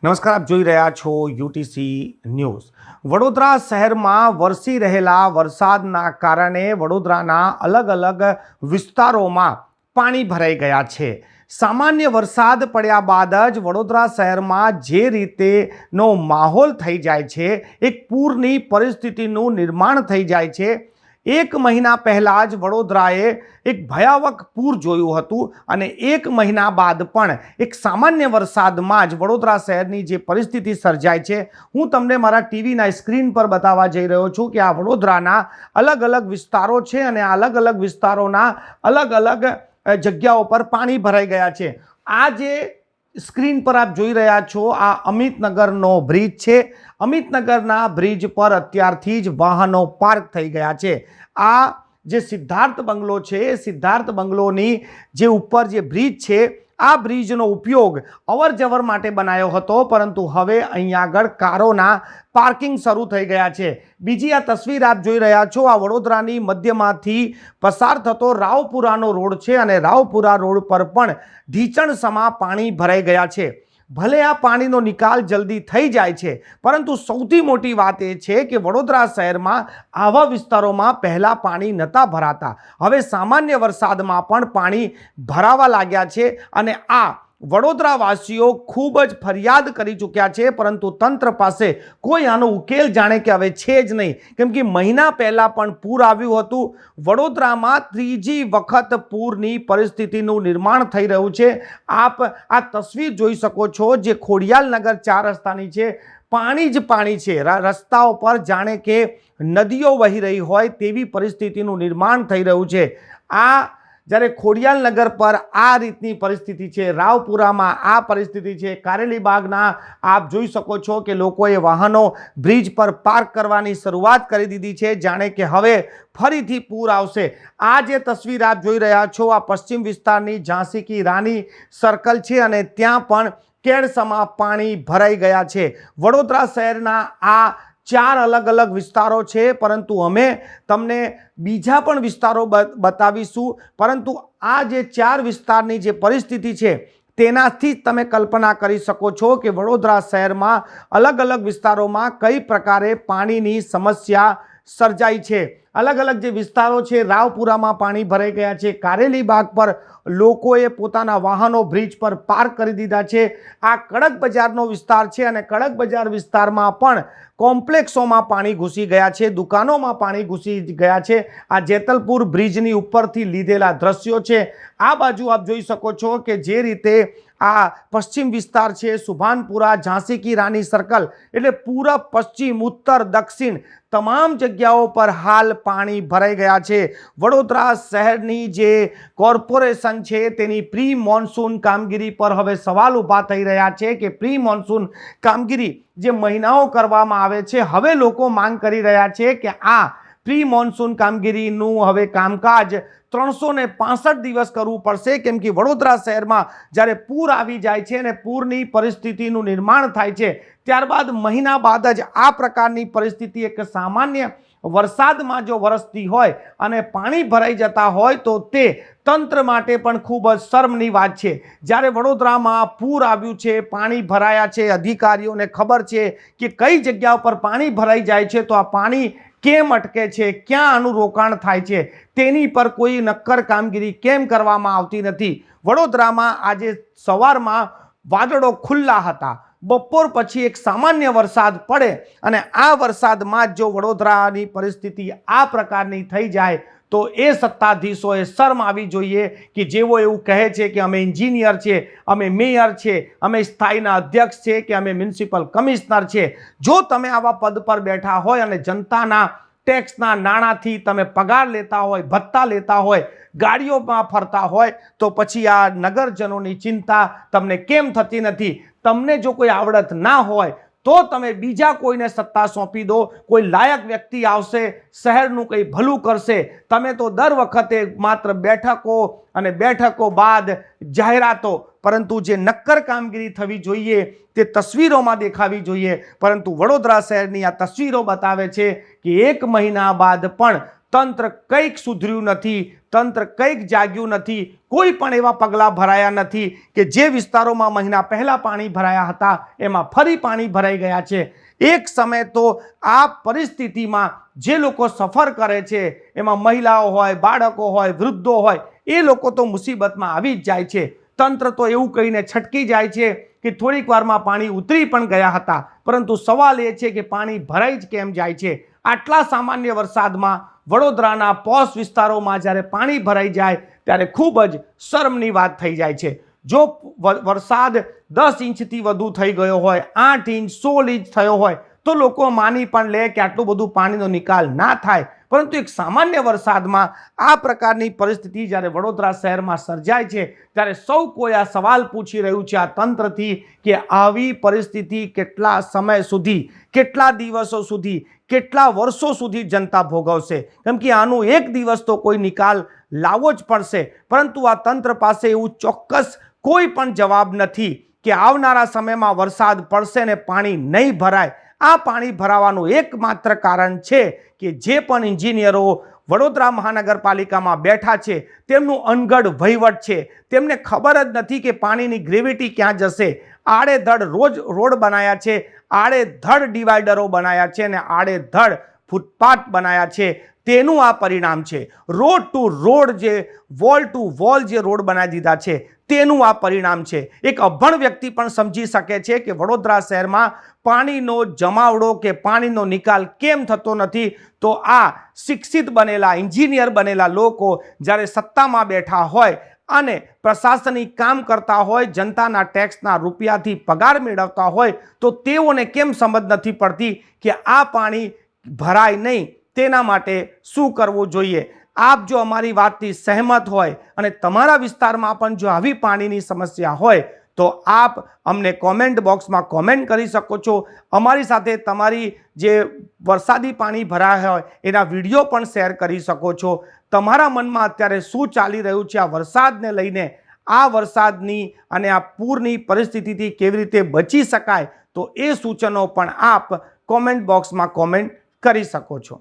નમસ્કાર, આપ જોઈ રહ્યા છો યુટીસી ન્યૂઝ. વડોદરા શહેરમાં વરસી રહેલા વરસાદના કારણે વડોદરાના અલગ અલગ વિસ્તારોમાં પાણી ભરાઈ ગયા છે. સામાન્ય વરસાદ પડ્યા બાદ જ વડોદરા શહેરમાં જે રીતેનો માહોલ થઈ જાય છે, એક પૂરની પરિસ્થિતિનું નિર્માણ થઈ જાય છે. એક મહિના પહેલાં જ વડોદરાએ એક ભયાવહ પૂર જોયું હતું અને એક મહિના બાદ પણ એક સામાન્ય વરસાદમાં જ વડોદરા શહેરની જે પરિસ્થિતિ સર્જાય છે, હું તમને મારા ટીવીના સ્ક્રીન પર બતાવવા જઈ રહ્યો છું કે આ વડોદરાના અલગ અલગ વિસ્તારો છે અને આ અલગ અલગ વિસ્તારોના અલગ અલગ જગ્યાઓ પર પાણી ભરાઈ ગયા છે. આ જે સ્ક્રીન પર આપ જોઈ રહ્યા છો, આ અમિતનગરનો બ્રિજ છે. અમિતનગરના બ્રિજ પર અત્યારથી જ વાહનો પાર્ક થઈ ગયા છે. આ જે સિદ્ધાર્થ બંગલો છે, સિદ્ધાર્થ બંગલોની જે ઉપર જે બ્રિજ છે, આ બ્રિજનો ઉપયોગ અવર જવર માટે બનાવ્યો હતો, પરંતુ હવે અહીંયા આગળ કારોના પાર્કિંગ શરૂ થઈ ગયા છે. બીજી આ તસવીર આપ જોઈ રહ્યા છો, આ વડોદરાની મધ્યમાંથી પસાર થતો રાવપુરાનો રોડ છે અને રાવપુરા રોડ પર પણ ઢીચણસમા પાણી ભરાઈ ગયા છે. ભલે આ પાણીનો નિકાલ જલ્દી થઈ જાય છે, પરંતુ સૌથી મોટી વાત એ છે કે વડોદરા શહેરમાં આવા વિસ્તારોમાં પહેલાં પાણી નહોતા ભરાતા. હવે સામાન્ય વરસાદમાં પણ પાણી ભરાવા લાગ્યા છે અને આ વડોદરાવાસીઓ ખૂબ જ ફરિયાદ કરી ચૂક્યા છે, પરંતુ તંત્ર પાસે કોઈ આનો ઉકેલ જાણે કે હવે છે જ નહીં. કેમ કે મહિના પહેલાં પણ પૂર આવ્યું હતું. વડોદરામાં ત્રીજી વખત પૂરની પરિસ્થિતિનું નિર્માણ થઈ રહ્યું છે. આપ આ તસવીર જોઈ શકો છો, જે ખોડિયાલનગર 4 રસ્તાની છે. પાણી જ પાણી છે. રસ્તાઓ પર જાણે કે નદીઓ વહી રહી હોય તેવી પરિસ્થિતિનું નિર્માણ થઈ રહ્યું છે. આ જ્યારે ખોડિયાલનગર પર આ રીતની પરિસ્થિતિ છે, રાવપુરામાં આ પરિસ્થિતિ છે, કારેલીબાગના આપ જોઈ શકો છો કે લોકોએ વાહનો બ્રિજ પર પાર્ક કરવાની શરૂઆત કરી દીધી છે, જાણે કે હવે ફરીથી પૂર આવશે. આ જે તસવીર આપ જોઈ રહ્યા છો, આ પશ્ચિમ વિસ્તારની ઝાંસી કી રાની સર્કલ છે અને ત્યાં પણ કેડસમાં પાણી ભરાઈ ગયા છે. વડોદરા શહેરના આ 4 અલગ અલગ વિસ્તારો છે, પરંતુ અમે તમને બીજા પણ વિસ્તારો બતાવીશું. પરંતુ આ જે 4 વિસ્તારની જે પરિસ્થિતિ છે, તેનાથી જ તમે કલ્પના કરી શકો છો કે વડોદરા શહેરમાં અલગ અલગ વિસ્તારોમાં કઈ પ્રકારે પાણીની સમસ્યા સર્જાઈ છે. અલગ અલગ જે વિસ્તારો છે, રાવપુરામાં પાણી ભરાઈ ગયા છે. કારેલીબાગ પર લોકોએ પોતાના વાહનો બ્રિજ પર પાર્ક કરી દીધા છે. આ કડક બજારનો વિસ્તાર છે અને કડક બજાર વિસ્તારમાં પણ કોમ્પ્લેક્સોમાં પાણી ઘૂસી ગયા છે, દુકાનોમાં પાણી ઘૂસી ગયા છે. આ જેતલપુર બ્રિજની ઉપરથી લીધેલા દ્રશ્યો છે. આ બાજુ આપ જોઈ શકો છો કે જે રીતે આ પશ્ચિમ વિસ્તાર છે, સુભાનપુરા, ઝાંસી કી રાની સર્કલ, એટલે પૂરબ, પશ્ચિમ, ઉત્તર, દક્ષિણ તમામ જગ્યાઓ પર હાલ પાણી ભરાઈ ગયા છે. વડોદરા શહેરની જે કોર્પોરેશન છે, તેની પ્રી મોન્સૂન કામગીરી પર હવે સવાલ ઊભા થઈ રહ્યા છે કે પ્રી મોન્સૂન કામગીરી જે મહિનાઓ કરવામાં આવે છે, હવે લોકો માંગ કરી રહ્યા છે કે આ પ્રી મોન્સૂન કામગીરીનું હવે કામકાજ 365 દિવસ કરવું પડશે. કેમ કે વડોદરા શહેરમાં જ્યારે પૂર આવી જાય છે અને પૂરની પરિસ્થિતિનું નિર્માણ થાય છે, ત્યારબાદ મહિના બાદ જ આ પ્રકારની પરિસ્થિતિ એક સામાન્ય વરસાદમાં જો વરસતી હોય અને પાણી ભરાઈ જતા હોય તો તે તંત્ર માટે પણ ખૂબ જ શરમની વાત છે. જ્યારે વડોદરામાં પૂર આવ્યું છે, પાણી ભરાયા છે, અધિકારીઓને ખબર છે કે કઈ જગ્યા પર પાણી ભરાઈ જાય છે, તો આ પાણી કેમ અટકે છે, ક્યાં આનું રોકાણ થાય છે, તેની પર કોઈ નક્કર કામગીરી કેમ કરવામાં આવતી નથી. વડોદરામાં આજે સવારમાં વાદળો ખુલ્લા હતા. બપોર પછી એક સામાન્ય વરસાદ પડે અને આ વરસાદમાં જો વડોદરાની પરિસ્થિતિ આ પ્રકારની થઈ જાય તો એ સત્તાધીશોએ શરમ આવી જોઈએ કે જેઓ એવું કહે છે કે અમે એન્જિનિયર છે, અમે મેયર છે, અમે સ્થાયીના અધ્યક્ષ છે કે અમે મ્યુનિસિપલ કમિશનર છે. જો તમે આવા પદ પર બેઠા હોય અને જનતાના ટેક્સના નાણાંથી તમે પગાર લેતા હોય, ભત્તા લેતા હોય, ગાડીઓમાં ફરતા હોય, તો પછી આ નગરજનોની ચિંતા તમને કેમ થતી નથી? તમને જો કોઈ આવડત ના હોય તો તમે બીજા કોઈને સત્તા સોંપી દો. કોઈ લાયક વ્યક્તિ આવશે, શહેરનું કંઈ ભલું કરશે. તમે તો દર વખતે માત્ર બેઠકો અને બેઠકો બાદ જાહેરાતો, પરંતુ જે નક્કર કામગીરી થવી જોઈએ તે તસવીરોમાં દેખાવી જોઈએ. પરંતુ વડોદરા શહેરની આ તસવીરો બતાવે છે કે એક મહિના બાદ પણ તંત્ર કંઈક સુધર્યું નથી, તંત્ર કંઈક જાગ્યું નથી, કોઈ પણ એવા પગલાં ભરાયા નથી કે જે વિસ્તારોમાં મહિના પહેલાં પાણી ભરાયા હતા એમાં ફરી પાણી ભરાઈ ગયા છે. એક સમય તો આ પરિસ્થિતિમાં જે લોકો સફર કરે છે એમાં મહિલાઓ હોય, બાળકો હોય, વૃદ્ધો હોય, એ લોકો તો મુસીબતમાં આવી જ જાય છે. તંત્ર તો એવું કહીને છટકી જાય છે કે થોડીક વારમાં પાણી ઉતરી પણ ગયા હતા, પરંતુ સવાલ એ છે કે પાણી ભરાઈ જ કેમ જાય છે. આટલા સામાન્ય વરસાદમાં વડોદરાના પોશ વિસ્તારોમાં જ્યારે પાણી ભરાઈ જાય ત્યારે ખૂબ જ શરમની વાત થઈ જાય છે. જો વરસાદ 10 ઇંચથી વધુ થઈ ગયો હોય, 8 ઇંચ, 16 ઇંચ થયો હોય તો લોકો માની પણ લે કે આટલું બધું પાણીનો નિકાલ ના થાય, પરંતુ એક સામાન્ય વરસાદમાં આ પ્રકારની પરિસ્થિતિ જ્યારે વડોદરા શહેરમાં સર્જાય છે ત્યારે સૌ કોઈ આ સવાલ પૂછી રહ્યું છે આ તંત્રથી કે આવી પરિસ્થિતિ કેટલા સમય સુધી, કેટલા દિવસો સુધી, કેટલા વર્ષો સુધી જનતા ભોગવશે? કેમ કે આનું એક દિવસ તો કોઈ નિકાલ લાવવો જ પડશે, પરંતુ આ તંત્ર પાસે એવું ચોક્કસ કોઈ પણ જવાબ નથી કે આવનારા સમયમાં વરસાદ પડશે ને પાણી નહીં ભરાય. આ પાણી ભરાવાનું એકમાત્ર કારણ છે કે જે પણ એન્જિનિયરો વડોદરા મહાનગરપાલિકામાં બેઠા છે તેમનું અનગઢ વહીવટ છે. તેમને ખબર જ નથી કે પાણીની ગ્રેવિટી ક્યાં જશે. આડેધડ રોડ બનાવ્યા છે, આડેધડ ડિવાઈડરો બનાવ્યા છે અને આડેધડ ફૂટપાથ બનાવ્યા છે. તેનું આ પરિણામ છે. રોડ ટુ રોડ, જે વોલ ટુ વોલ જે રોડ બનાવી દીધા છે તેનું આ પરિણામ છે. એક અભણ વ્યક્તિ પણ સમજી શકે છે કે વડોદરા શહેરમાં પાણીનો જમાવડો કે પાણીનો નિકાલ કેમ થતો નથી. તો આ શિક્ષિત બનેલા, એન્જિનિયર બનેલા લોકો જ્યારે સત્તામાં બેઠા હોય અને પ્રશાસનિક કામ કરતા હોય, જનતાના ટેક્સના રૂપિયાથી પગાર મેળવતા હોય તો તેઓને કેમ સમજ નથી પડતી કે આ પાણી ભરાય નહીં તેના માટે શું કરવું જોઈએ? આપ જો અમારી વાતથી સહેમત હોય અને તમારા વિસ્તારમાં પણ જો આવી પાણીની સમસ્યા હોય તો આપ અમને કોમેન્ટ બોક્સમાં કોમેન્ટ કરી શકો છો. અમારી સાથે તમારી જે વરસાદી પાણી ભરાયા હોય એના વિડીયો પણ શેર કરી શકો છો. તમારા મનમાં અત્યારે શું ચાલી રહ્યું છે આ વરસાદને લઈને? આ વરસાદની અને આ પૂરની પરિસ્થિતિથી કેવી રીતે બચી શકાય, તો એ સૂચનો પણ આપ કોમેન્ટ બોક્સમાં કોમેન્ટ કરી શકો છો.